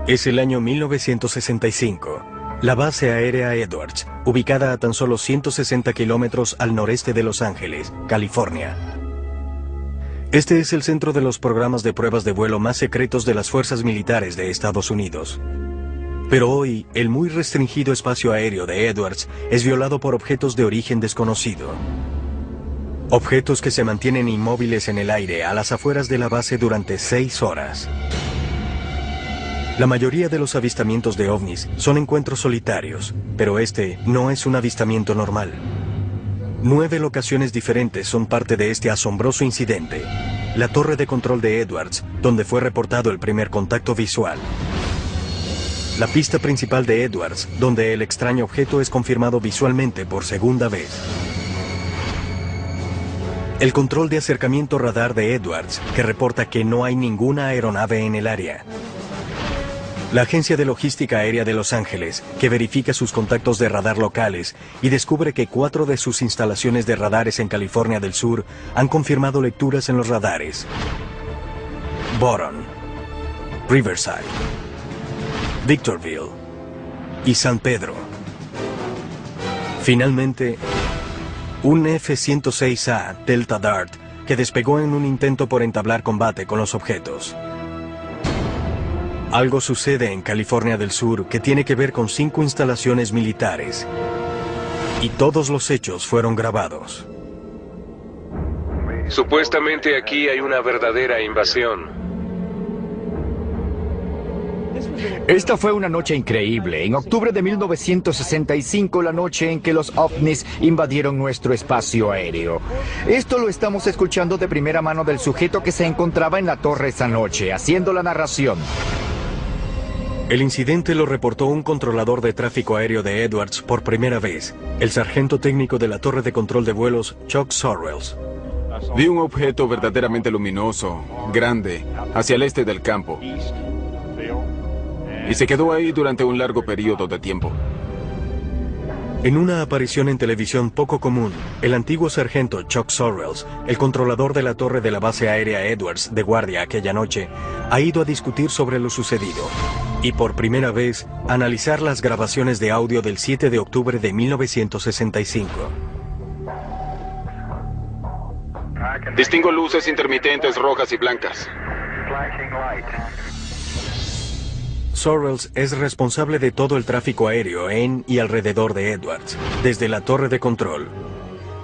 Es el año 1965. La base aérea Edwards, ubicada a tan solo 160 kilómetros al noreste de Los Ángeles, California. Este es el centro de los programas de pruebas de vuelo más secretos de las fuerzas militares de Estados Unidos. Pero hoy, el muy restringido espacio aéreo de Edwards es violado por objetos de origen desconocido. Objetos que se mantienen inmóviles en el aire a las afueras de la base durante 6 horas. La mayoría de los avistamientos de ovnis son encuentros solitarios, pero este no es un avistamiento normal. 9 locaciones diferentes son parte de este asombroso incidente. La torre de control de Edwards, donde fue reportado el primer contacto visual. La pista principal de Edwards, donde el extraño objeto es confirmado visualmente por segunda vez. El control de acercamiento radar de Edwards, que reporta que no hay ninguna aeronave en el área. La Agencia de Logística Aérea de Los Ángeles, que verifica sus contactos de radar locales y descubre que 4 de sus instalaciones de radares en California del Sur han confirmado lecturas en los radares. Boron, Riverside, Victorville y San Pedro. Finalmente, un F-106A Delta Dart que despegó en un intento por entablar combate con los objetos. Algo sucede en California del Sur que tiene que ver con 5 instalaciones militares. Y todos los hechos fueron grabados. Supuestamente aquí hay una verdadera invasión. Esta fue una noche increíble. En octubre de 1965, la noche en que los ovnis invadieron nuestro espacio aéreo. Esto lo estamos escuchando de primera mano del sujeto que se encontraba en la torre esa noche, haciendo la narración. El incidente lo reportó un controlador de tráfico aéreo de Edwards por primera vez, el sargento técnico de la torre de control de vuelos, Chuck Sorrells. Vi un objeto verdaderamente luminoso, grande, hacia el este del campo. Y se quedó ahí durante un largo periodo de tiempo. En una aparición en televisión poco común, el antiguo sargento Chuck Sorrells, el controlador de la torre de la base aérea Edwards de guardia aquella noche, ha ido a discutir sobre lo sucedido y por primera vez analizar las grabaciones de audio del 7 de octubre de 1965. Distingo luces intermitentes rojas y blancas. Sorrells es responsable de todo el tráfico aéreo en y alrededor de Edwards, desde la torre de control.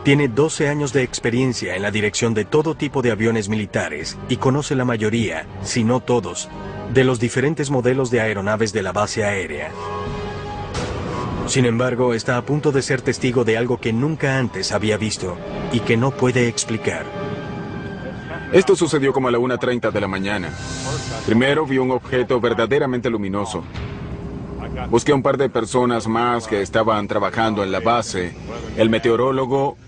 Tiene 12 años de experiencia en la dirección de todo tipo de aviones militares y conoce la mayoría, si no todos, de los diferentes modelos de aeronaves de la base aérea. Sin embargo, está a punto de ser testigo de algo que nunca antes había visto y que no puede explicar. Esto sucedió como a la 1:30 de la mañana. Primero vi un objeto verdaderamente luminoso. Busqué a un par de personas más que estaban trabajando en la base, el meteorólogo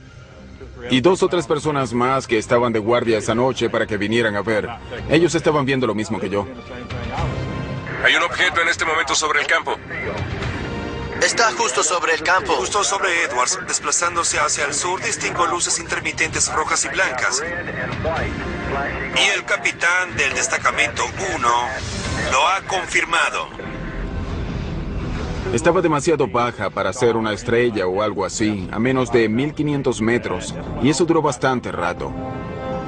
y 2 o 3 personas más que estaban de guardia esa noche para que vinieran a ver. Ellos estaban viendo lo mismo que yo. Hay un objeto en este momento sobre el campo. Está justo sobre el campo. Justo sobre Edwards, desplazándose hacia el sur, distingo luces intermitentes rojas y blancas. Y el capitán del destacamento 1 lo ha confirmado. Estaba demasiado baja para ser una estrella o algo así, a menos de 1500 metros, y eso duró bastante rato.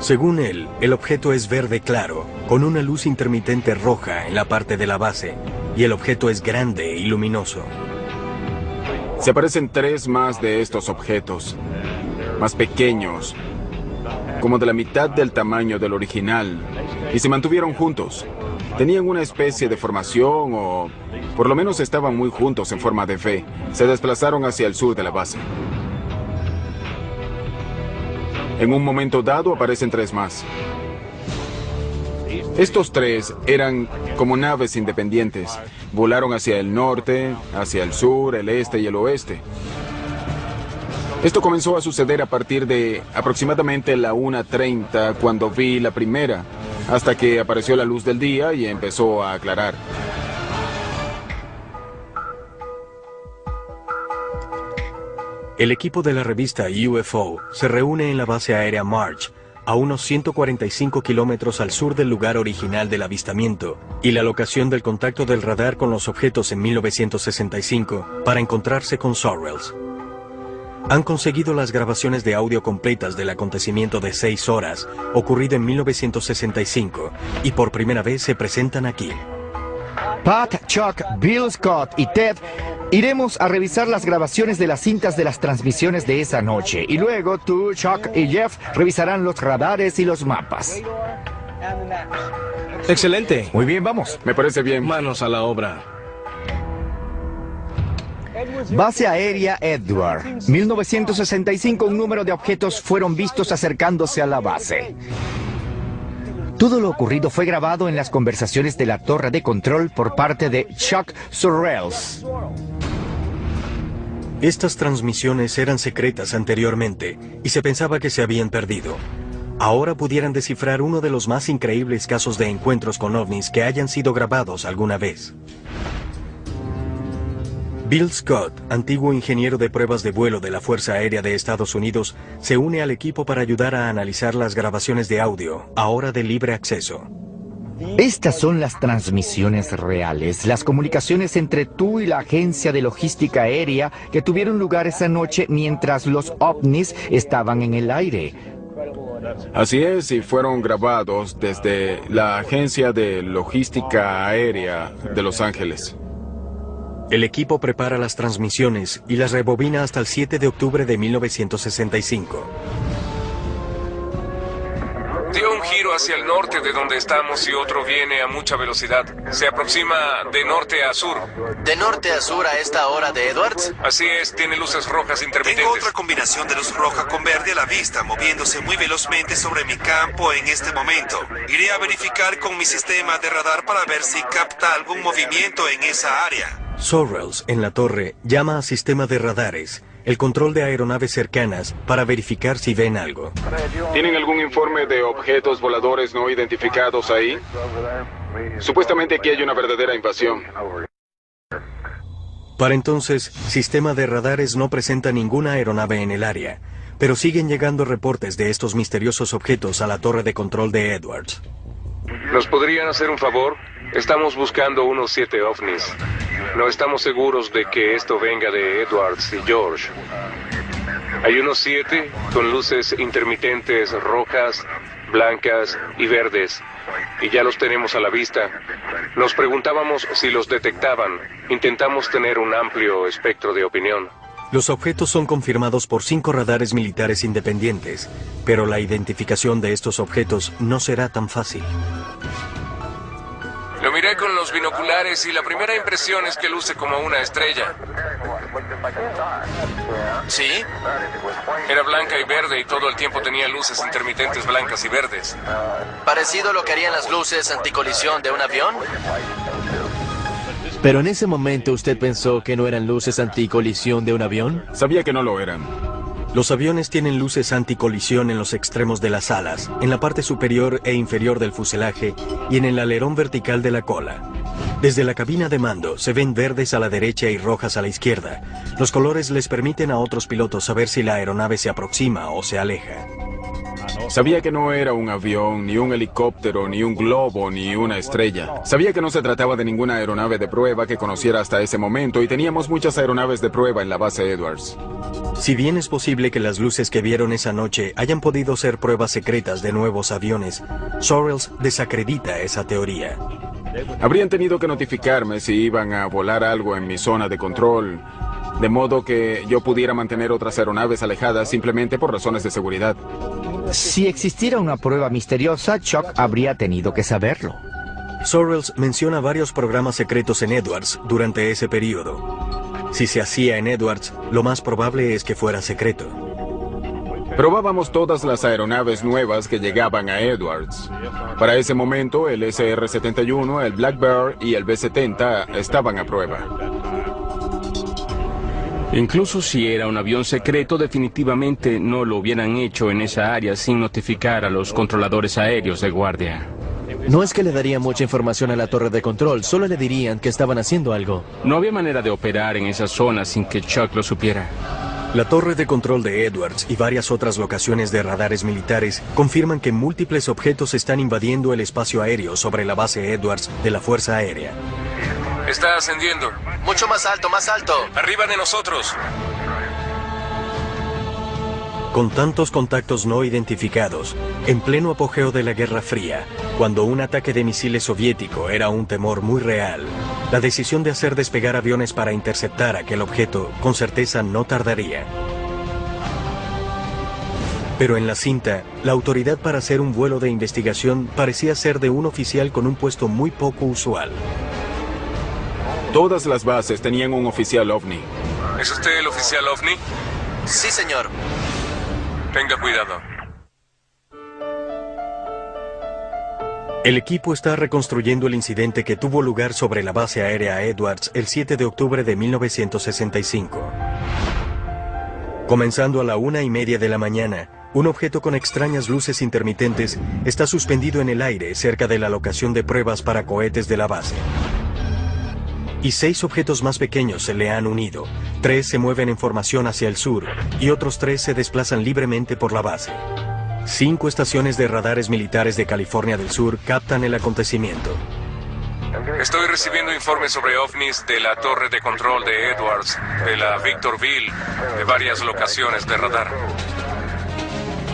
Según él, el objeto es verde claro, con una luz intermitente roja en la parte de la base, y el objeto es grande y luminoso. Se aparecen 3 más de estos objetos, más pequeños, como de la mitad del tamaño del original, y se mantuvieron juntos. Tenían una especie de formación o por lo menos estaban muy juntos en forma de V. Se desplazaron hacia el sur de la base. En un momento dado aparecen 3 más. Estos 3 eran como naves independientes. Volaron hacia el norte, hacia el sur, el este y el oeste. Esto comenzó a suceder a partir de aproximadamente la 1:30 cuando vi la primera, hasta que apareció la luz del día y empezó a aclarar. El equipo de la revista UFO se reúne en la base aérea March a unos 145 kilómetros al sur del lugar original del avistamiento y la locación del contacto del radar con los objetos en 1965 para encontrarse con Sorrells. Han conseguido las grabaciones de audio completas del acontecimiento de 6 horas, ocurrido en 1965, y por primera vez se presentan aquí. Pat, Chuck, Bill Scott y Ted iremos a revisar las grabaciones de las cintas de las transmisiones de esa noche. Y luego tú, Chuck y Jeff revisarán los radares y los mapas. Excelente. Muy bien, vamos. Me parece bien. Manos a la obra. Base aérea Edward. 1965, un número de objetos fueron vistos acercándose a la base. Todo lo ocurrido fue grabado en las conversaciones de la torre de control por parte de Chuck Sorrells. Estas transmisiones eran secretas anteriormente y se pensaba que se habían perdido. Ahora pudieran descifrar uno de los más increíbles casos de encuentros con ovnis que hayan sido grabados alguna vez. Bill Scott, antiguo ingeniero de pruebas de vuelo de la Fuerza Aérea de Estados Unidos, se une al equipo para ayudar a analizar las grabaciones de audio, ahora de libre acceso. Estas son las transmisiones reales, las comunicaciones entre tú y la agencia de logística aérea que tuvieron lugar esa noche mientras los ovnis estaban en el aire. Así es, y fueron grabados desde la agencia de logística aérea de Los Ángeles. El equipo prepara las transmisiones y las rebobina hasta el 7 de octubre de 1965. Dio un giro hacia el norte de donde estamos y otro viene a mucha velocidad. Se aproxima de norte a sur. ¿De norte a sur a esta hora de Edwards? Así es, tiene luces rojas Tengo intermitentes. otra combinación de luz roja con verde a la vista, moviéndose muy velozmente sobre mi campo en este momento. Iré a verificar con mi sistema de radar para ver si capta algún movimiento en esa área. Sorrells, en la torre, llama a sistema de radares, el control de aeronaves cercanas, para verificar si ven algo. ¿Tienen algún informe de objetos voladores no identificados ahí? Supuestamente aquí hay una verdadera invasión. Para entonces, sistema de radares no presenta ninguna aeronave en el área, pero siguen llegando reportes de estos misteriosos objetos a la torre de control de Edwards. ¿Nos podrían hacer un favor? Estamos buscando unos 7 ovnis. No estamos seguros de que esto venga de Edwards y George. Hay unos 7 con luces intermitentes rojas, blancas y verdes. Y ya los tenemos a la vista. Nos preguntábamos si los detectaban. Intentamos tener un amplio espectro de opinión. Los objetos son confirmados por 5 radares militares independientes, pero la identificación de estos objetos no será tan fácil. Lo miré con los binoculares y la primera impresión es que luce como una estrella. ¿Sí? Era blanca y verde y todo el tiempo tenía luces intermitentes blancas y verdes. ¿Parecido a lo que harían las luces anticolisión de un avión? Pero en ese momento usted pensó que no eran luces anticolisión de un avión. Sabía que no lo eran. Los aviones tienen luces anticolisión en los extremos de las alas, en la parte superior e inferior del fuselaje y en el alerón vertical de la cola. Desde la cabina de mando se ven verdes a la derecha y rojas a la izquierda. Los colores les permiten a otros pilotos saber si la aeronave se aproxima o se aleja. Sabía que no era un avión, ni un helicóptero, ni un globo, ni una estrella. Sabía que no se trataba de ninguna aeronave de prueba que conociera hasta ese momento y teníamos muchas aeronaves de prueba en la base Edwards. Si bien es posible que las luces que vieron esa noche hayan podido ser pruebas secretas de nuevos aviones, Sorrells desacredita esa teoría. Habrían tenido que notificarme si iban a volar algo en mi zona de control, de modo que yo pudiera mantener otras aeronaves alejadas simplemente por razones de seguridad. Si existiera una prueba misteriosa, Chuck habría tenido que saberlo. Sorrells menciona varios programas secretos en Edwards durante ese periodo. Si se hacía en Edwards, lo más probable es que fuera secreto. Probábamos todas las aeronaves nuevas que llegaban a Edwards. Para ese momento, el SR-71, el Black Bear y el B-70 estaban a prueba. Incluso si era un avión secreto, definitivamente no lo hubieran hecho en esa área sin notificar a los controladores aéreos de guardia. No es que le darían mucha información a la torre de control, solo le dirían que estaban haciendo algo. No había manera de operar en esa zona sin que Chuck lo supiera. La torre de control de Edwards y varias otras locaciones de radares militares confirman que múltiples objetos están invadiendo el espacio aéreo sobre la base Edwards de la Fuerza Aérea. Está ascendiendo. Mucho más alto, más alto. Arriba de nosotros. Con tantos contactos no identificados, en pleno apogeo de la Guerra Fría, cuando un ataque de misiles soviético era un temor muy real, la decisión de hacer despegar aviones para interceptar aquel objeto con certeza no tardaría. Pero en la cinta, la autoridad para hacer un vuelo de investigación parecía ser de un oficial con un puesto muy poco usual. Todas las bases tenían un oficial OVNI. ¿Es usted el oficial OVNI? Sí, señor. Tenga cuidado. El equipo está reconstruyendo el incidente que tuvo lugar sobre la base aérea Edwards el 7 de octubre de 1965. Comenzando a la 1:30 de la mañana, un objeto con extrañas luces intermitentes está suspendido en el aire cerca de la locación de pruebas para cohetes de la base. Y 6 objetos más pequeños se le han unido. 3 se mueven en formación hacia el sur y otros 3 se desplazan libremente por la base. 5 estaciones de radares militares de California del Sur captan el acontecimiento. Estoy recibiendo informes sobre ovnis de la torre de control de Edwards, de la Victorville, de varias locaciones de radar.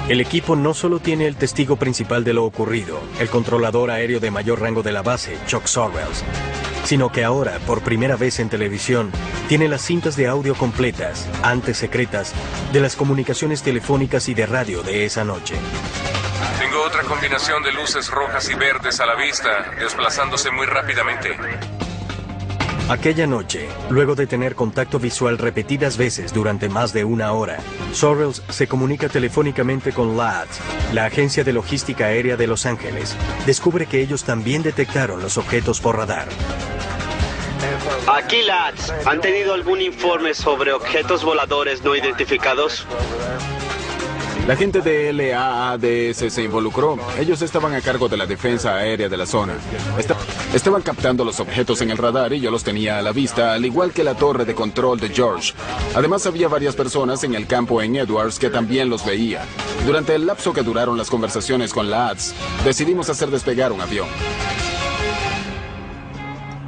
El equipo no solo tiene el testigo principal de lo ocurrido, el controlador aéreo de mayor rango de la base, Chuck Sorrells, sino que ahora, por primera vez en televisión, tiene las cintas de audio completas, antes secretas, de las comunicaciones telefónicas y de radio de esa noche. Tengo otra combinación de luces rojas y verdes a la vista, desplazándose muy rápidamente. Aquella noche, luego de tener contacto visual repetidas veces durante más de una hora, Sorrells se comunica telefónicamente con LADS, la agencia de logística aérea de Los Ángeles. Descubre que ellos también detectaron los objetos por radar. Aquí, LADS. ¿Han tenido algún informe sobre objetos voladores no identificados? La gente de LAADS se involucró. Ellos estaban a cargo de la defensa aérea de la zona. Estaban captando los objetos en el radar y yo los tenía a la vista, al igual que la torre de control de George. Además, había varias personas en el campo en Edwards que también los veía. Durante el lapso que duraron las conversaciones con LADS, decidimos hacer despegar un avión.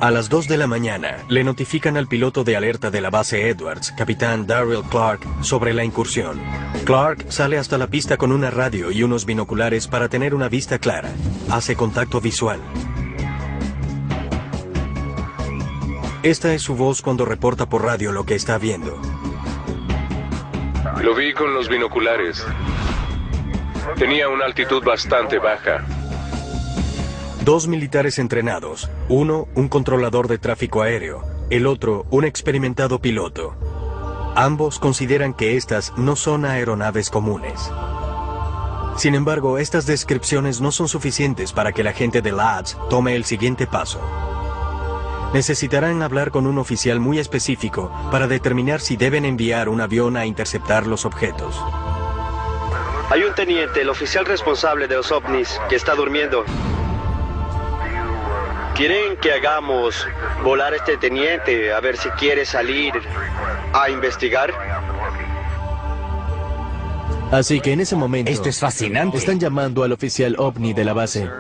A las 2 de la mañana, le notifican al piloto de alerta de la base Edwards, capitán Darrell Clark, sobre la incursión. Clark sale hasta la pista con una radio y unos binoculares para tener una vista clara. Hace contacto visual. Esta es su voz cuando reporta por radio lo que está viendo. Lo vi con los binoculares. Tenía una altitud bastante baja. 2 militares entrenados, uno un controlador de tráfico aéreo, el otro un experimentado piloto. Ambos consideran que estas no son aeronaves comunes. Sin embargo, estas descripciones no son suficientes para que la gente de LADS tome el siguiente paso. Necesitarán hablar con un oficial muy específico para determinar si deben enviar un avión a interceptar los objetos. Hay un teniente, el oficial responsable de los ovnis, que está durmiendo. ¿Quieren que hagamos volar a este teniente a ver si quiere salir a investigar? Así que en ese momento... Esto es fascinante. Están llamando al oficial OVNI de la base.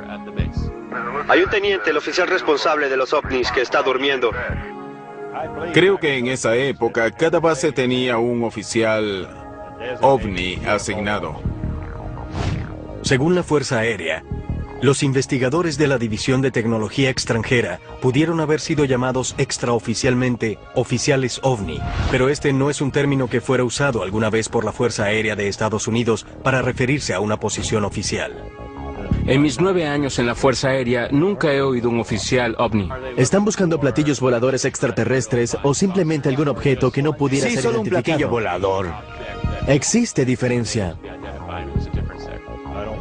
Hay un teniente, el oficial responsable de los ovnis, que está durmiendo. Creo que en esa época cada base tenía un oficial OVNI asignado. Según la Fuerza Aérea, los investigadores de la División de Tecnología Extranjera pudieron haber sido llamados extraoficialmente oficiales OVNI, pero este no es un término que fuera usado alguna vez por la Fuerza Aérea de Estados Unidos para referirse a una posición oficial. En mis 9 años en la Fuerza Aérea, nunca he oído un oficial OVNI. ¿Están buscando platillos voladores extraterrestres o simplemente algún objeto que no pudiera ser solo un identificado? platillo volador. Existe diferencia.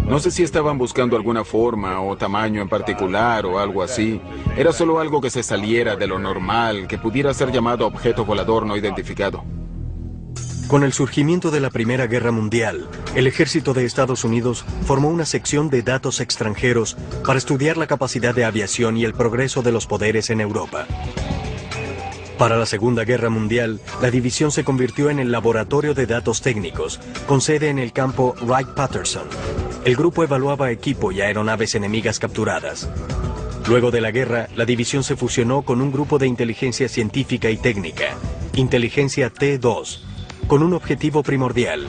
No sé si estaban buscando alguna forma o tamaño en particular o algo así. Era solo algo que se saliera de lo normal, que pudiera ser llamado objeto volador no identificado. Con el surgimiento de la Primera Guerra Mundial, el ejército de Estados Unidos formó una sección de datos extranjeros para estudiar la capacidad de aviación y el progreso de los poderes en Europa. Para la Segunda Guerra Mundial, la división se convirtió en el laboratorio de datos técnicos, con sede en el campo Wright-Patterson. El grupo evaluaba equipo y aeronaves enemigas capturadas. Luego de la guerra, la división se fusionó con un grupo de inteligencia científica y técnica, Inteligencia T2, con un objetivo primordial: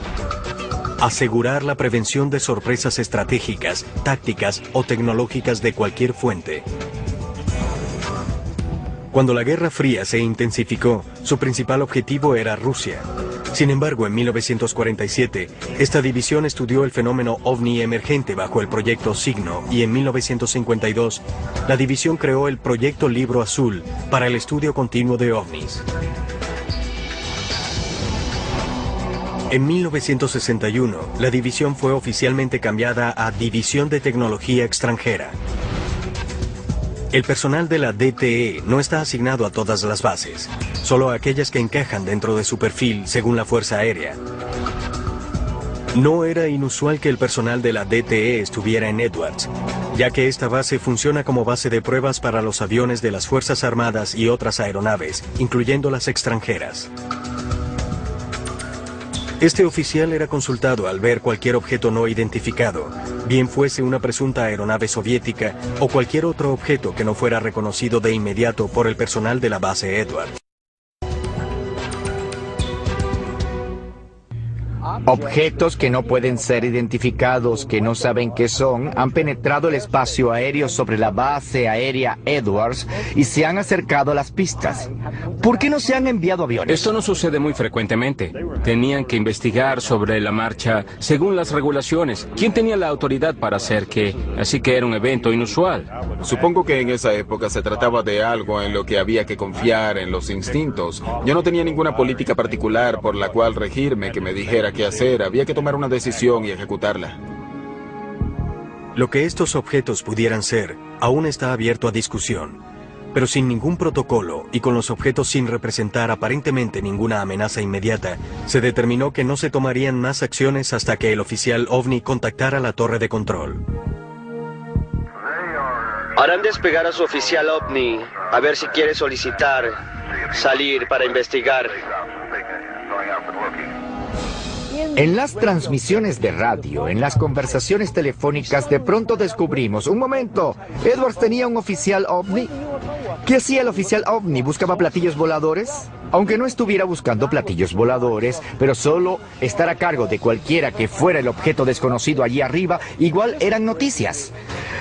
asegurar la prevención de sorpresas estratégicas, tácticas o tecnológicas de cualquier fuente. Cuando la Guerra Fría se intensificó, su principal objetivo era Rusia. Sin embargo, en 1947, esta división estudió el fenómeno ovni emergente bajo el proyecto Signo, y en 1952, la división creó el proyecto Libro Azul para el estudio continuo de ovnis. En 1961, la división fue oficialmente cambiada a División de Tecnología Extranjera. El personal de la DTE no está asignado a todas las bases, solo a aquellas que encajan dentro de su perfil según la Fuerza Aérea. No era inusual que el personal de la DTE estuviera en Edwards, ya que esta base funciona como base de pruebas para los aviones de las Fuerzas Armadas y otras aeronaves, incluyendo las extranjeras. Este oficial era consultado al ver cualquier objeto no identificado, bien fuese una presunta aeronave soviética o cualquier otro objeto que no fuera reconocido de inmediato por el personal de la base Edwards. Objetos que no pueden ser identificados, que no saben qué son, han penetrado el espacio aéreo sobre la base aérea Edwards y se han acercado a las pistas. ¿Por qué no se han enviado aviones? Esto no sucede muy frecuentemente. Tenían que investigar sobre la marcha según las regulaciones. ¿Quién tenía la autoridad para hacer qué? Así que era un evento inusual. Supongo que en esa época se trataba de algo en lo que había que confiar en los instintos. Yo no tenía ninguna política particular por la cual regirme que me dijera qué hacer. Había que tomar una decisión y ejecutarla. Lo que estos objetos pudieran ser aún está abierto a discusión, pero sin ningún protocolo y con los objetos sin representar aparentemente ninguna amenaza inmediata, se determinó que no se tomarían más acciones hasta que el oficial OVNI contactara la torre de control. Harán despegar a su oficial OVNI, a ver si quiere solicitar salir para investigar. En las transmisiones de radio, en las conversaciones telefónicas, de pronto descubrimos, un momento, Edwards tenía un oficial OVNI. ¿Qué hacía el oficial OVNI? ¿Buscaba platillos voladores? Aunque no estuviera buscando platillos voladores, pero solo estar a cargo de cualquiera que fuera el objeto desconocido allí arriba, igual eran noticias.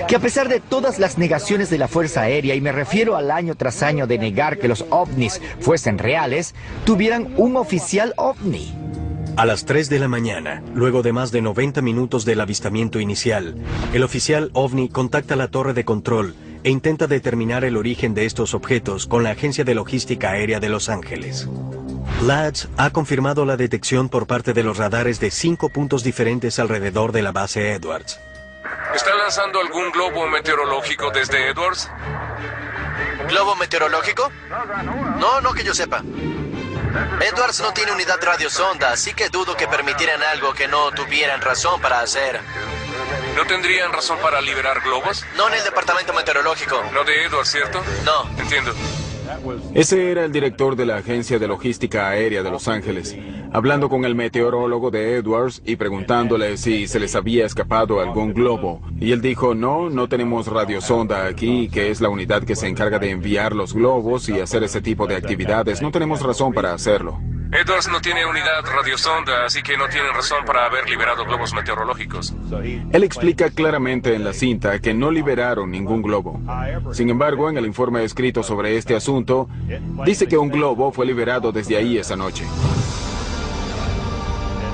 Que a pesar de todas las negaciones de la Fuerza Aérea, y me refiero al año tras año de negar que los ovnis fuesen reales, tuvieran un oficial OVNI. A las 3 de la mañana, luego de más de 90 minutos del avistamiento inicial, el oficial OVNI contacta la torre de control e intenta determinar el origen de estos objetos con la Agencia de Logística Aérea de Los Ángeles. LADS ha confirmado la detección por parte de los radares de 5 puntos diferentes alrededor de la base Edwards. ¿Está lanzando algún globo meteorológico desde Edwards? ¿Globo meteorológico? No que yo sepa. Edwards no tiene unidad radiosonda, así que dudo que permitieran algo que no tuvieran razón para hacer. ¿No tendrían razón para liberar globos? No en el departamento meteorológico. No de Edwards, ¿cierto? No. Entiendo. Ese era el director de la Agencia de Logística Aérea de Los Ángeles, hablando con el meteorólogo de Edwards y preguntándole si se les había escapado algún globo. Y él dijo, no tenemos radiosonda aquí, que es la unidad que se encarga de enviar los globos y hacer ese tipo de actividades. No tenemos razón para hacerlo. Edwards no tiene unidad radiosonda, así que no tienen razón para haber liberado globos meteorológicos. Él explica claramente en la cinta que no liberaron ningún globo. Sin embargo, en el informe escrito sobre este asunto, dice que un globo fue liberado desde ahí esa noche.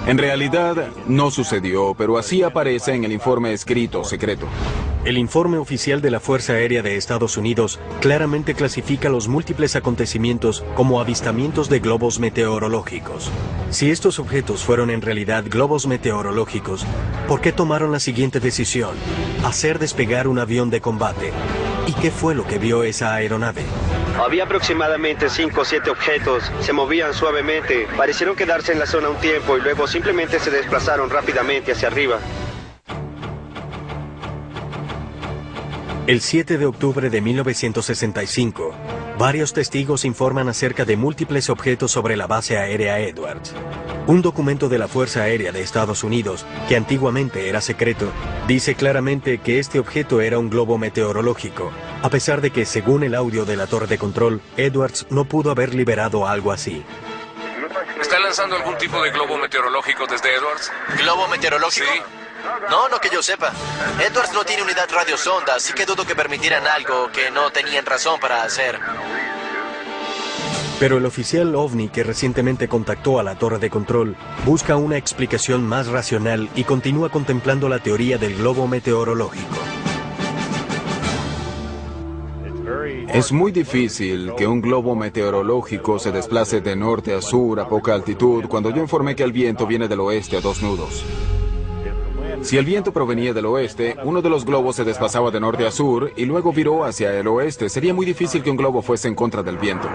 En realidad, no sucedió, pero así aparece en el informe escrito secreto. El informe oficial de la Fuerza Aérea de Estados Unidos claramente clasifica los múltiples acontecimientos como avistamientos de globos meteorológicos. Si estos objetos fueron en realidad globos meteorológicos, ¿por qué tomaron la siguiente decisión? Hacer despegar un avión de combate. ¿Y qué fue lo que vio esa aeronave? Había aproximadamente 5 o 7 objetos, se movían suavemente, parecieron quedarse en la zona un tiempo y luego simplemente se desplazaron rápidamente hacia arriba. El 7 de octubre de 1965, varios testigos informan acerca de múltiples objetos sobre la base aérea Edwards. Un documento de la Fuerza Aérea de Estados Unidos, que antiguamente era secreto, dice claramente que este objeto era un globo meteorológico, a pesar de que, según el audio de la torre de control, Edwards no pudo haber liberado algo así. ¿Están lanzando algún tipo de globo meteorológico desde Edwards? ¿Globo meteorológico? Sí. No que yo sepa. Edwards no tiene unidad radiosonda, así que dudo que permitieran algo que no tenían razón para hacer. Pero el oficial OVNI que recientemente contactó a la torre de control busca una explicación más racional y continúa contemplando la teoría del globo meteorológico. Es muy difícil que un globo meteorológico se desplace de norte a sur a poca altitud cuando yo informé que el viento viene del oeste a 2 nudos. Si el viento provenía del oeste, uno de los globos se desplazaba de norte a sur y luego viró hacia el oeste. Sería muy difícil que un globo fuese en contra del viento.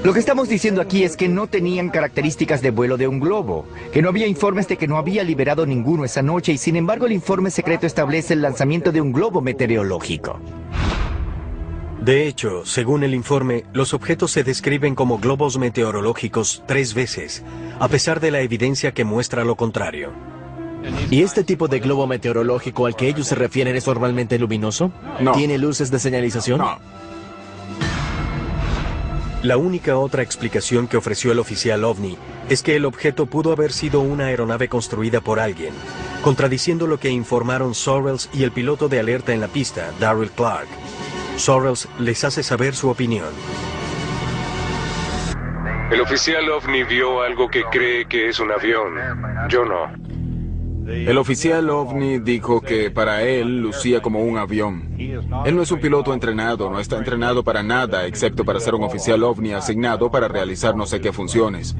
Lo que estamos diciendo aquí es que no tenían características de vuelo de un globo, que no había informes de que no había liberado ninguno esa noche y sin embargo el informe secreto establece el lanzamiento de un globo meteorológico. De hecho, según el informe, los objetos se describen como globos meteorológicos 3 veces, a pesar de la evidencia que muestra lo contrario. ¿Y este tipo de globo meteorológico al que ellos se refieren es normalmente luminoso? No. ¿Tiene luces de señalización? No. La única otra explicación que ofreció el oficial OVNI es que el objeto pudo haber sido una aeronave construida por alguien, contradiciendo lo que informaron Sorrells y el piloto de alerta en la pista, Darryl Clark. Sorrells les hace saber su opinión. El oficial OVNI vio algo que cree que es un avión. Yo no. El oficial OVNI dijo que para él lucía como un avión. Él no es un piloto entrenado, no está entrenado para nada, excepto para ser un oficial OVNI asignado para realizar no sé qué funciones.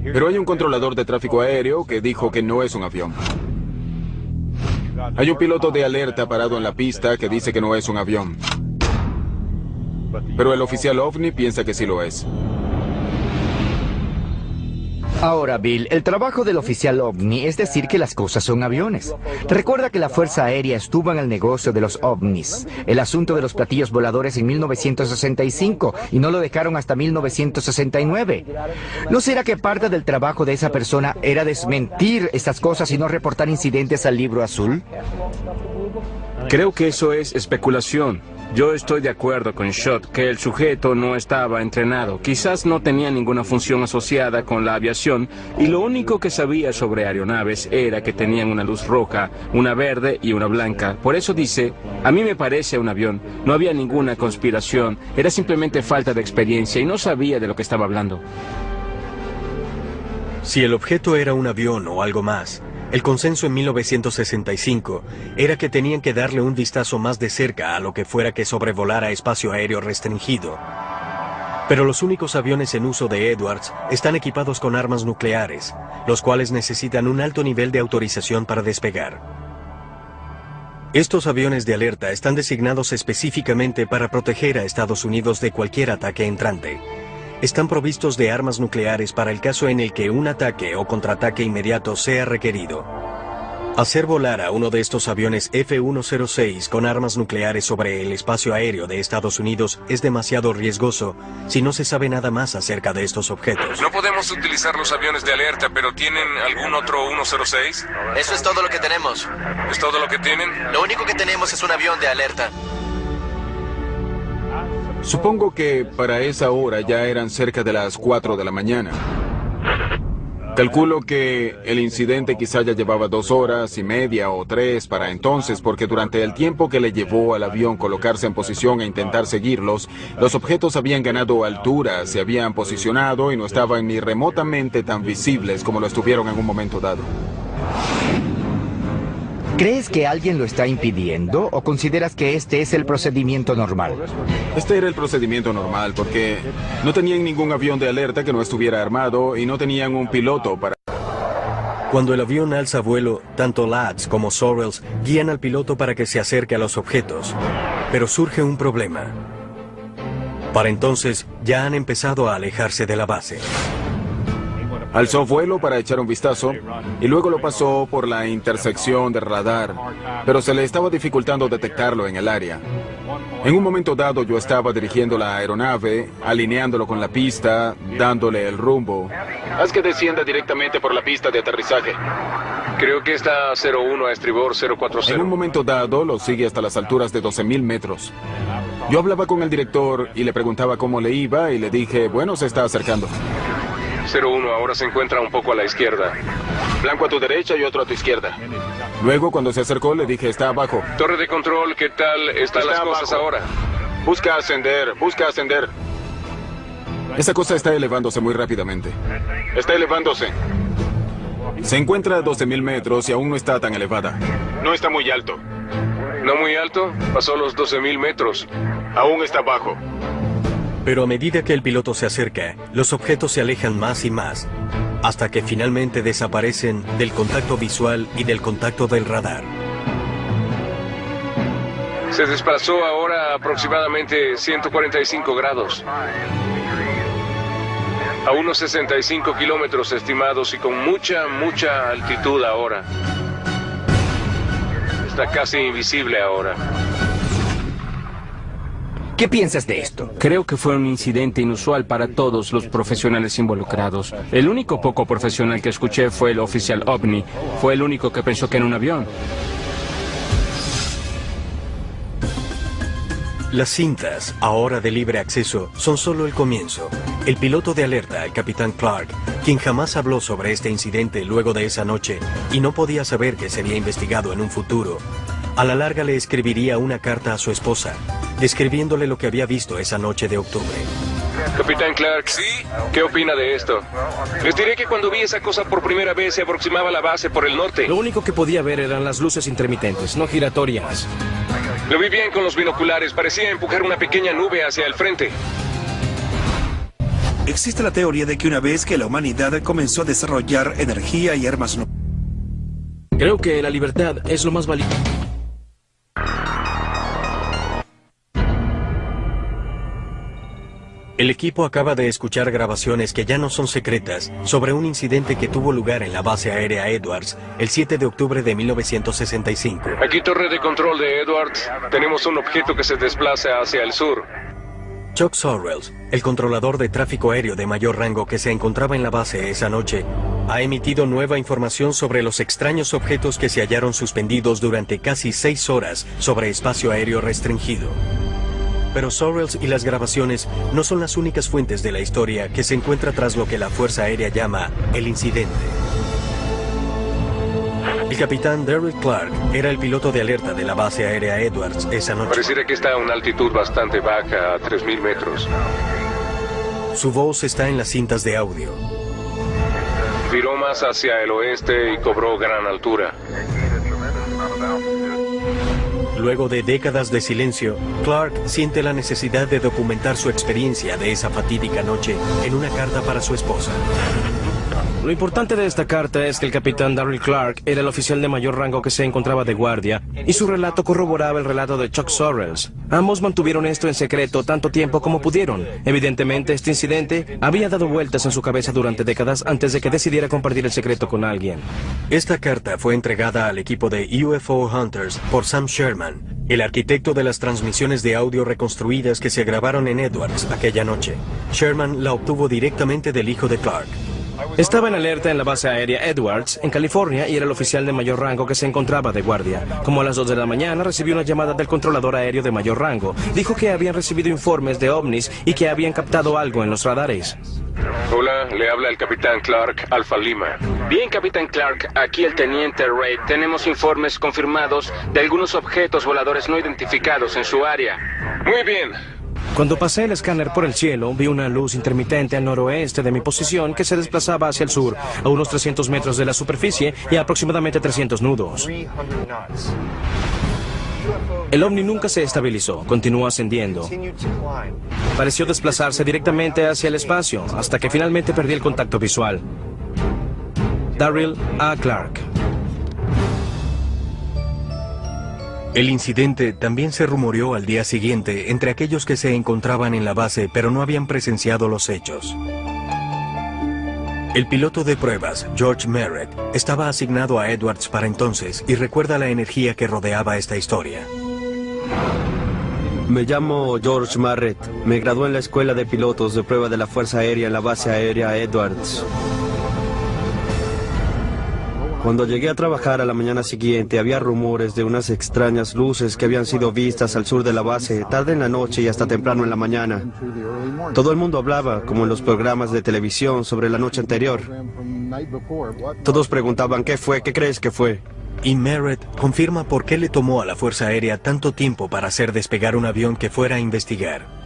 Pero hay un controlador de tráfico aéreo que dijo que no es un avión. Hay un piloto de alerta parado en la pista que dice que no es un avión. Pero el oficial OVNI piensa que sí lo es. Ahora, Bill, el trabajo del oficial OVNI es decir que las cosas son aviones. Recuerda que la Fuerza Aérea estuvo en el negocio de los ovnis, el asunto de los platillos voladores en 1965, y no lo dejaron hasta 1969. ¿No será que parte del trabajo de esa persona era desmentir estas cosas y no reportar incidentes al Libro Azul? Creo que eso es especulación. Yo estoy de acuerdo con Schott que el sujeto no estaba entrenado. Quizás no tenía ninguna función asociada con la aviación y lo único que sabía sobre aeronaves era que tenían una luz roja, una verde y una blanca. Por eso dice, a mí me parece un avión. No había ninguna conspiración, era simplemente falta de experiencia y no sabía de lo que estaba hablando. Si el objeto era un avión o algo más, el consenso en 1965 era que tenían que darle un vistazo más de cerca a lo que fuera que sobrevolara espacio aéreo restringido. Pero los únicos aviones en uso de Edwards están equipados con armas nucleares, los cuales necesitan un alto nivel de autorización para despegar. Estos aviones de alerta están designados específicamente para proteger a Estados Unidos de cualquier ataque entrante. Están provistos de armas nucleares para el caso en el que un ataque o contraataque inmediato sea requerido. Hacer volar a uno de estos aviones F-106 con armas nucleares sobre el espacio aéreo de Estados Unidos es demasiado riesgoso si no se sabe nada más acerca de estos objetos. No podemos utilizar los aviones de alerta, pero ¿tienen algún otro 106? Eso es todo lo que tenemos. ¿Es todo lo que tienen? Lo único que tenemos es un avión de alerta. Supongo que para esa hora ya eran cerca de las 4 de la mañana. Calculo que el incidente quizá ya llevaba 2 horas y media o 3 para entonces, porque durante el tiempo que le llevó al avión colocarse en posición e intentar seguirlos, los objetos habían ganado altura, se habían posicionado y no estaban ni remotamente tan visibles como lo estuvieron en un momento dado. ¿Crees que alguien lo está impidiendo o consideras que este es el procedimiento normal? Este era el procedimiento normal porque no tenían ningún avión de alerta que no estuviera armado y no tenían un piloto para... Cuando el avión alza vuelo, tanto Lads como Sorrells guían al piloto para que se acerque a los objetos. Pero surge un problema. Para entonces, ya han empezado a alejarse de la base. Alzó vuelo para echar un vistazo y luego lo pasó por la intersección de radar, pero se le estaba dificultando detectarlo en el área. En un momento dado yo estaba dirigiendo la aeronave, alineándolo con la pista, dándole el rumbo. Haz que descienda directamente por la pista de aterrizaje. Creo que está 01 a estribor 040. En un momento dado lo sigue hasta las alturas de 12.000 metros. Yo hablaba con el director y le preguntaba cómo le iba y le dije, bueno, se está acercando. 01 ahora se encuentra un poco a la izquierda. Blanco a tu derecha y otro a tu izquierda. Luego, cuando se acercó, le dije, está abajo. Torre de control, ¿qué tal están las cosas ahora? Busca ascender, busca ascender. Esa cosa está elevándose muy rápidamente. Está elevándose. Se encuentra a 12.000 metros y aún no está tan elevada. No está muy alto. ¿No muy alto? Pasó los 12.000 metros. Aún está bajo. Pero a medida que el piloto se acerca, los objetos se alejan más y más, hasta que finalmente desaparecen del contacto visual y del contacto del radar. Se desplazó ahora a aproximadamente 145 grados. A unos 65 kilómetros estimados y con mucha altitud ahora. Está casi invisible ahora. ¿Qué piensas de esto? Creo que fue un incidente inusual para todos los profesionales involucrados. El único poco profesional que escuché fue el oficial OVNI. Fue el único que pensó que era un avión. Las cintas, ahora de libre acceso, son solo el comienzo. El piloto de alerta, el capitán Clark, quien jamás habló sobre este incidente luego de esa noche y no podía saber que sería investigado en un futuro, a la larga le escribiría una carta a su esposa, describiéndole lo que había visto esa noche de octubre. Capitán Clark, ¿sí? ¿Qué opina de esto? Les diré que cuando vi esa cosa por primera vez se aproximaba a la base por el norte. Lo único que podía ver eran las luces intermitentes, no giratorias. Lo vi bien con los binoculares, parecía empujar una pequeña nube hacia el frente. Existe la teoría de que una vez que la humanidad comenzó a desarrollar energía y armas nucleares, Creo que la libertad es lo más valioso. El equipo acaba de escuchar grabaciones que ya no son secretas sobre un incidente que tuvo lugar en la base aérea Edwards el 7 de octubre de 1965. Aquí torre de control de Edwards. Tenemos un objeto que se desplaza hacia el sur. Chuck Sorrells, el controlador de tráfico aéreo de mayor rango que se encontraba en la base esa noche, ha emitido nueva información sobre los extraños objetos que se hallaron suspendidos durante casi 6 horas sobre espacio aéreo restringido. Pero Sorrells y las grabaciones no son las únicas fuentes de la historia que se encuentra tras lo que la Fuerza Aérea llama el incidente. El capitán Darryl Clark era el piloto de alerta de la base aérea Edwards esa noche. Pareciera que está a una altitud bastante baja, a 3.000 metros. Su voz está en las cintas de audio. Viró más hacia el oeste y cobró gran altura. Luego de décadas de silencio, Clark siente la necesidad de documentar su experiencia de esa fatídica noche en una carta para su esposa. Lo importante de esta carta es que el capitán Darryl Clark era el oficial de mayor rango que se encontraba de guardia, y su relato corroboraba el relato de Chuck Sorrells. Ambos mantuvieron esto en secreto tanto tiempo como pudieron. Evidentemente, este incidente había dado vueltas en su cabeza durante décadas antes de que decidiera compartir el secreto con alguien. Esta carta fue entregada al equipo de UFO Hunters por Sam Sherman, el arquitecto de las transmisiones de audio reconstruidas que se grabaron en Edwards aquella noche. Sherman la obtuvo directamente del hijo de Clark. Estaba en alerta en la base aérea Edwards, en California, y era el oficial de mayor rango que se encontraba de guardia. Como a las 2 de la mañana recibió una llamada del controlador aéreo de mayor rango. Dijo que habían recibido informes de ovnis y que habían captado algo en los radares. Hola, le habla el capitán Clark, Alfa Lima. Bien, capitán Clark, aquí el teniente Reid. Tenemos informes confirmados de algunos objetos voladores no identificados en su área. Muy bien. Cuando pasé el escáner por el cielo, vi una luz intermitente al noroeste de mi posición que se desplazaba hacia el sur, a unos 300 metros de la superficie y a aproximadamente 300 nudos. El ovni nunca se estabilizó, continuó ascendiendo. Pareció desplazarse directamente hacia el espacio, hasta que finalmente perdí el contacto visual. Darryl A. Clark. El incidente también se rumoreó al día siguiente entre aquellos que se encontraban en la base pero no habían presenciado los hechos. El piloto de pruebas, George Merritt, estaba asignado a Edwards para entonces y recuerda la energía que rodeaba esta historia. Me llamo George Merritt. Me gradué en la Escuela de Pilotos de Prueba de la Fuerza Aérea en la Base Aérea Edwards. Cuando llegué a trabajar a la mañana siguiente, había rumores de unas extrañas luces que habían sido vistas al sur de la base, tarde en la noche y hasta temprano en la mañana. Todo el mundo hablaba, como en los programas de televisión, sobre la noche anterior. Todos preguntaban, ¿qué fue? ¿Qué crees que fue? Y Merritt confirma por qué le tomó a la Fuerza Aérea tanto tiempo para hacer despegar un avión que fuera a investigar.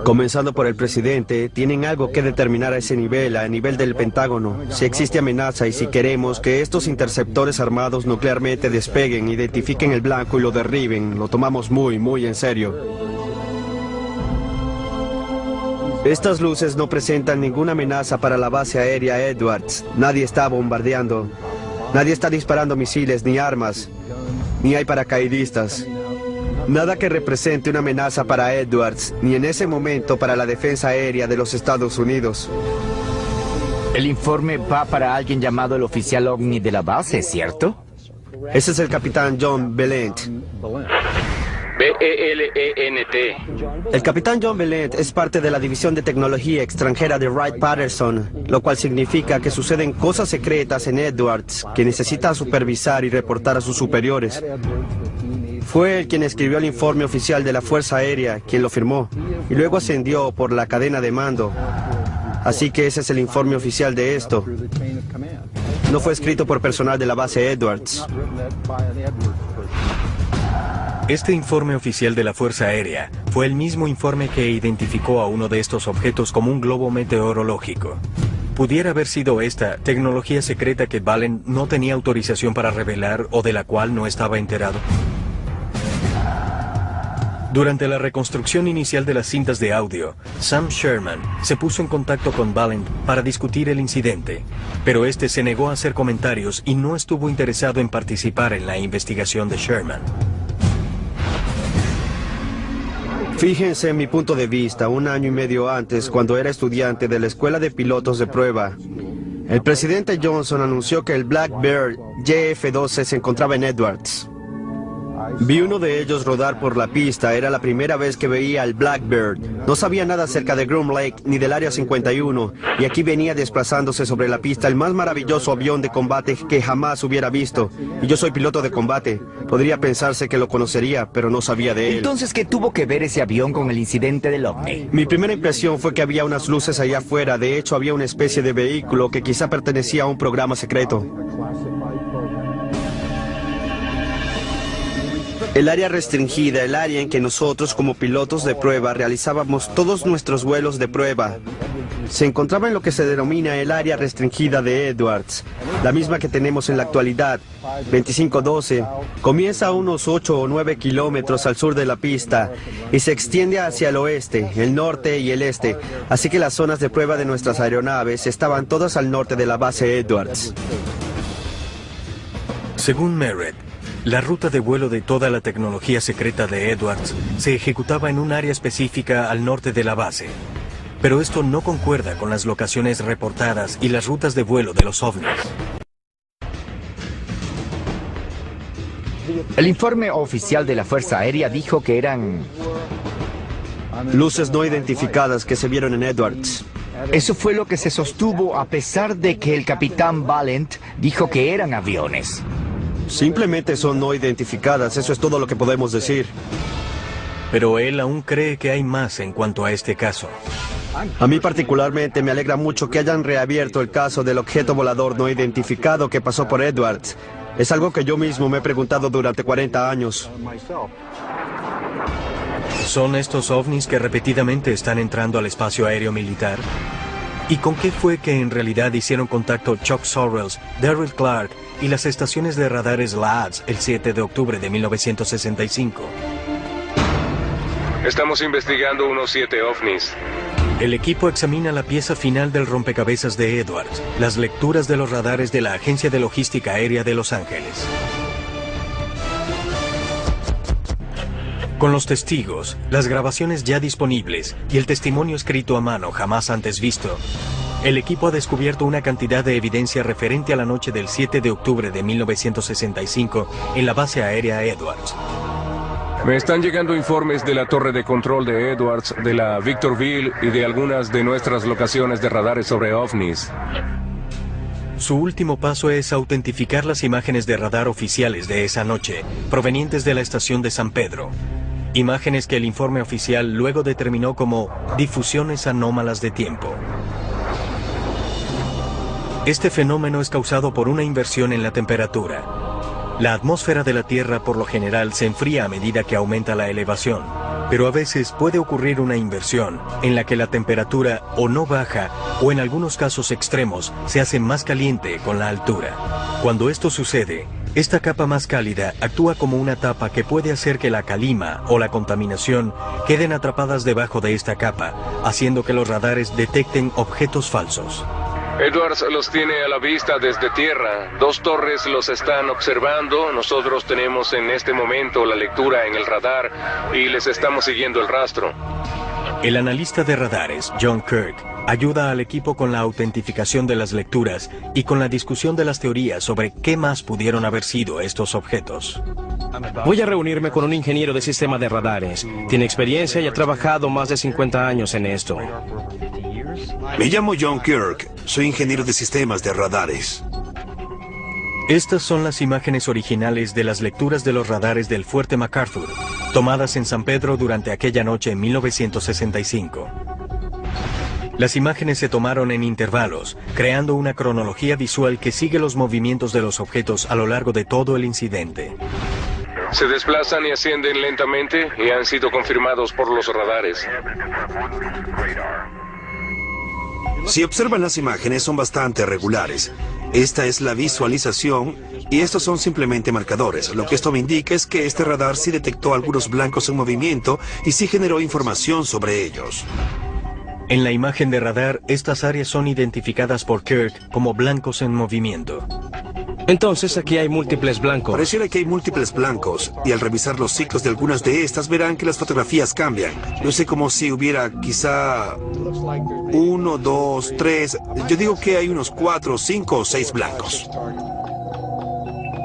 Comenzando por el presidente, tienen algo que determinar a ese nivel, a nivel del Pentágono, si existe amenaza y si queremos que estos interceptores armados nuclearmente despeguen, identifiquen el blanco y lo derriben. Lo tomamos muy en serio. Estas luces no presentan ninguna amenaza para la base aérea Edwards. Nadie está bombardeando. Nadie está disparando misiles ni armas. Ni hay paracaidistas. Nada que represente una amenaza para Edwards, ni en ese momento para la defensa aérea de los Estados Unidos. El informe va para alguien llamado el oficial OVNI de la base, ¿cierto? Ese es el capitán John Belent. B-E-L-E-N-T. El capitán John Belent es parte de la División de Tecnología Extranjera de Wright-Patterson, lo cual significa que suceden cosas secretas en Edwards que necesita supervisar y reportar a sus superiores. Fue él quien escribió el informe oficial de la Fuerza Aérea, quien lo firmó, y luego ascendió por la cadena de mando. Así que ese es el informe oficial de esto. No fue escrito por personal de la base Edwards. Este informe oficial de la Fuerza Aérea fue el mismo informe que identificó a uno de estos objetos como un globo meteorológico. ¿Pudiera haber sido esta tecnología secreta que Valent no tenía autorización para revelar o de la cual no estaba enterado? Durante la reconstrucción inicial de las cintas de audio, Sam Sherman se puso en contacto con Valent para discutir el incidente, pero este se negó a hacer comentarios y no estuvo interesado en participar en la investigación de Sherman. Fíjense en mi punto de vista, 1 año y medio antes, cuando era estudiante de la Escuela de Pilotos de Prueba, el presidente Johnson anunció que el Blackbird JF-12 se encontraba en Edwards. Vi uno de ellos rodar por la pista, era la primera vez que veía al Blackbird. No sabía nada acerca de Groom Lake ni del Área 51, y aquí venía desplazándose sobre la pista el más maravilloso avión de combate que jamás hubiera visto. Y yo soy piloto de combate. Podría pensarse que lo conocería, pero no sabía de él. Entonces, ¿qué tuvo que ver ese avión con el incidente del OVNI? Mi primera impresión fue que había unas luces allá afuera. De hecho, había una especie de vehículo que quizá pertenecía a un programa secreto. El área restringida, el área en que nosotros como pilotos de prueba realizábamos todos nuestros vuelos de prueba, se encontraba en lo que se denomina el área restringida de Edwards, la misma que tenemos en la actualidad, 2512, comienza a unos 8 o 9 kilómetros al sur de la pista y se extiende hacia el oeste, el norte y el este, así que las zonas de prueba de nuestras aeronaves estaban todas al norte de la base Edwards. Según Merritt, la ruta de vuelo de toda la tecnología secreta de Edwards se ejecutaba en un área específica al norte de la base. Pero esto no concuerda con las locaciones reportadas y las rutas de vuelo de los ovnis. El informe oficial de la Fuerza Aérea dijo que eran luces no identificadas que se vieron en Edwards. Eso fue lo que se sostuvo a pesar de que el capitán Valent dijo que eran aviones. Simplemente son no identificadas, eso es todo lo que podemos decir. Pero él aún cree que hay más en cuanto a este caso. A mí particularmente me alegra mucho que hayan reabierto el caso del objeto volador no identificado que pasó por Edwards. Es algo que yo mismo me he preguntado durante 40 años. ¿Son estos ovnis que repetidamente están entrando al espacio aéreo militar? ¿Y con qué fue que en realidad hicieron contacto Chuck Sorrells, Darryl Clark y las estaciones de radares LADS el 7 de octubre de 1965? Estamos investigando unos 7 ovnis. El equipo examina la pieza final del rompecabezas de Edwards, las lecturas de los radares de la Agencia de Logística Aérea de Los Ángeles. Con los testigos, las grabaciones ya disponibles y el testimonio escrito a mano jamás antes visto, El equipo ha descubierto una cantidad de evidencia referente a la noche del 7 de octubre de 1965 en la base aérea Edwards. Me están llegando informes de la torre de control de Edwards, de la Victorville y de algunas de nuestras locaciones de radares sobre ovnis. Su último paso es autentificar las imágenes de radar oficiales de esa noche, provenientes de la estación de San Pedro. Imágenes que el informe oficial luego determinó como difusiones anómalas de tiempo. Este fenómeno es causado por una inversión en la temperatura. La atmósfera de la Tierra por lo general se enfría a medida que aumenta la elevación, pero a veces puede ocurrir una inversión en la que la temperatura o no baja o en algunos casos extremos se hace más caliente con la altura. Cuando esto sucede, esta capa más cálida actúa como una tapa que puede hacer que la calima o la contaminación queden atrapadas debajo de esta capa, haciendo que los radares detecten objetos falsos. Edwards los tiene a la vista desde tierra. 2 torres los están observando. Nosotros tenemos en este momento la lectura en el radar y les estamos siguiendo el rastro. El analista de radares, John Kirk, ayuda al equipo con la autentificación de las lecturas y con la discusión de las teorías sobre qué más pudieron haber sido estos objetos. Voy a reunirme con un ingeniero de sistema de radares. Tiene experiencia y ha trabajado más de 50 años en esto. Me llamo John Kirk. Soy ingeniero de sistemas de radares. Estas son las imágenes originales de las lecturas de los radares del Fuerte MacArthur, tomadas en San Pedro durante aquella noche en 1965. Las imágenes se tomaron en intervalos, creando una cronología visual que sigue los movimientos de los objetos a lo largo de todo el incidente. Se desplazan y ascienden lentamente y han sido confirmados por los radares. Si observan las imágenes, son bastante regulares. Esta es la visualización y estos son simplemente marcadores. Lo que esto me indica es que este radar sí detectó algunos blancos en movimiento y sí generó información sobre ellos. En la imagen de radar, estas áreas son identificadas por Kirk como blancos en movimiento. Entonces aquí hay múltiples blancos. Pareciera que hay múltiples blancos, y al revisar los ciclos de algunas de estas verán que las fotografías cambian. Luce como si hubiera quizá 1, 2, 3, yo digo que hay unos 4, 5 o 6 blancos.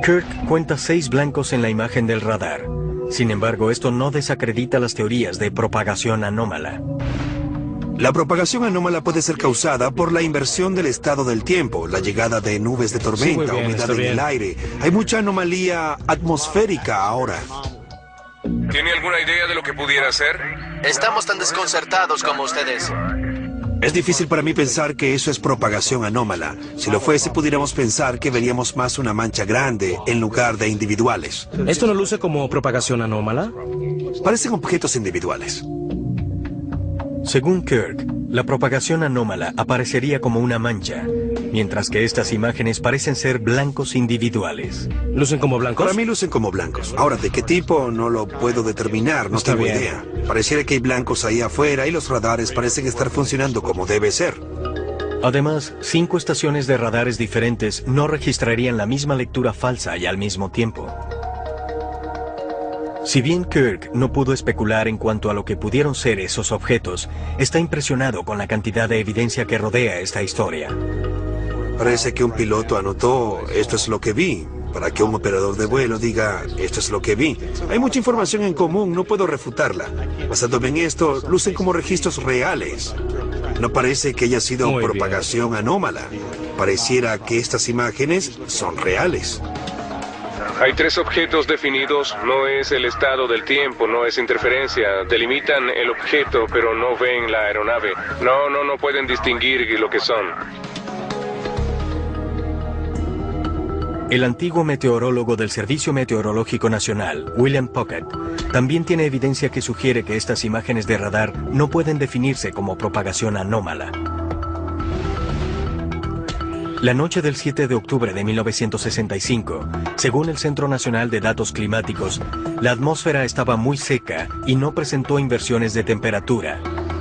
Kirk cuenta 6 blancos en la imagen del radar. Sin embargo, esto no desacredita las teorías de propagación anómala. La propagación anómala puede ser causada por la inversión del estado del tiempo, la llegada de nubes de tormenta, humedad en el aire. Hay mucha anomalía atmosférica ahora. ¿Tiene alguna idea de lo que pudiera ser? Estamos tan desconcertados como ustedes. Es difícil para mí pensar que eso es propagación anómala. Si lo fuese, pudiéramos pensar que veríamos más una mancha grande en lugar de individuales. ¿Esto no luce como propagación anómala? Parecen objetos individuales. Según Kirk, la propagación anómala aparecería como una mancha, mientras que estas imágenes parecen ser blancos individuales. ¿Lucen como blancos? Para mí lucen como blancos. Ahora, ¿de qué tipo? No lo puedo determinar, no tengo idea. Pareciera que hay blancos ahí afuera y los radares parecen estar funcionando como debe ser. Además, 5 estaciones de radares diferentes no registrarían la misma lectura falsa y al mismo tiempo. Si bien Kirk no pudo especular en cuanto a lo que pudieron ser esos objetos, está impresionado con la cantidad de evidencia que rodea esta historia. Parece que un piloto anotó, esto es lo que vi, para que un operador de vuelo diga, esto es lo que vi. Hay mucha información en común, no puedo refutarla. Basándome en esto, lucen como registros reales. No parece que haya sido propagación anómala. Pareciera que estas imágenes son reales. Hay 3 objetos definidos, no es el estado del tiempo, no es interferencia. Delimitan el objeto, pero no ven la aeronave. No pueden distinguir lo que son. El antiguo meteorólogo del Servicio Meteorológico Nacional, William Puckett, también tiene evidencia que sugiere que estas imágenes de radar no pueden definirse como propagación anómala. La noche del 7 de octubre de 1965, según el Centro Nacional de Datos Climáticos, la atmósfera estaba muy seca y no presentó inversiones de temperatura,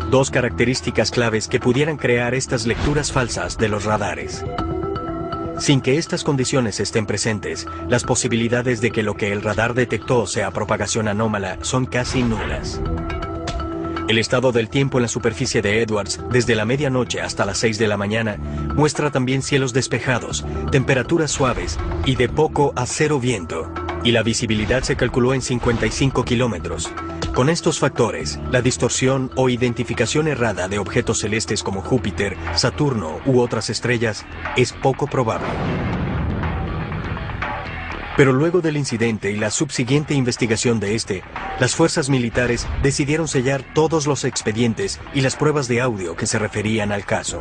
2 características claves que pudieran crear estas lecturas falsas de los radares. Sin que estas condiciones estén presentes, las posibilidades de que lo que el radar detectó sea propagación anómala son casi nulas. El estado del tiempo en la superficie de Edwards, desde la medianoche hasta las 6 de la mañana, muestra también cielos despejados, temperaturas suaves y de poco a cero viento. Y la visibilidad se calculó en 55 kilómetros. Con estos factores, la distorsión o identificación errada de objetos celestes como Júpiter, Saturno u otras estrellas es poco probable. Pero luego del incidente y la subsiguiente investigación de este, las fuerzas militares decidieron sellar todos los expedientes y las pruebas de audio que se referían al caso.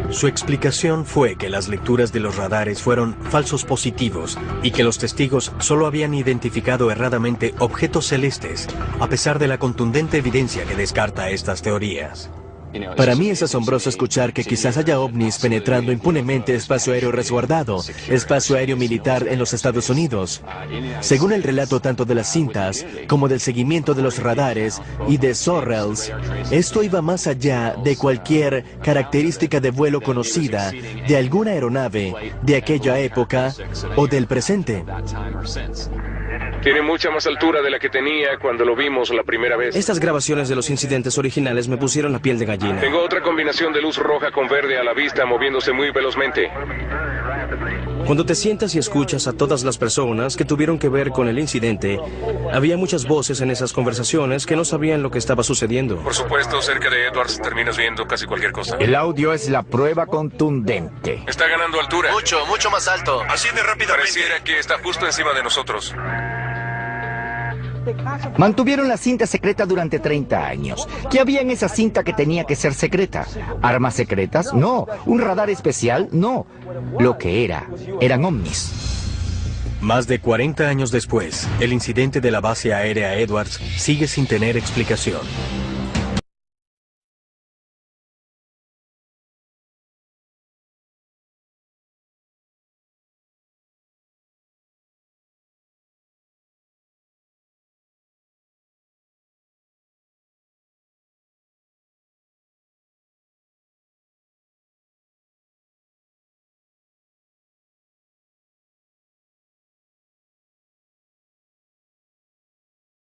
Su explicación fue que las lecturas de los radares fueron falsos positivos y que los testigos solo habían identificado erradamente objetos celestes, a pesar de la contundente evidencia que descarta estas teorías. Para mí es asombroso escuchar que quizás haya ovnis penetrando impunemente espacio aéreo resguardado, espacio aéreo militar en los Estados Unidos. Según el relato tanto de las cintas como del seguimiento de los radares y de Sorrells, esto iba más allá de cualquier característica de vuelo conocida de alguna aeronave de aquella época o del presente. Tiene mucha más altura de la que tenía cuando lo vimos la primera vez. Estas grabaciones de los incidentes originales me pusieron la piel de gallina. Tengo otra combinación de luz roja con verde a la vista moviéndose muy velozmente. Cuando te sientas y escuchas a todas las personas que tuvieron que ver con el incidente, había muchas voces en esas conversaciones que no sabían lo que estaba sucediendo. Por supuesto, cerca de Edwards terminas viendo casi cualquier cosa. El audio es la prueba contundente. Está ganando altura. Mucho más alto. Así de rápidamente. Pareciera que está justo encima de nosotros. Mantuvieron la cinta secreta durante 30 años. ¿Qué había en esa cinta que tenía que ser secreta? ¿Armas secretas? No. ¿Un radar especial? No. Lo que eran ovnis. Más de 40 años después, el incidente de la base aérea Edwards sigue sin tener explicación.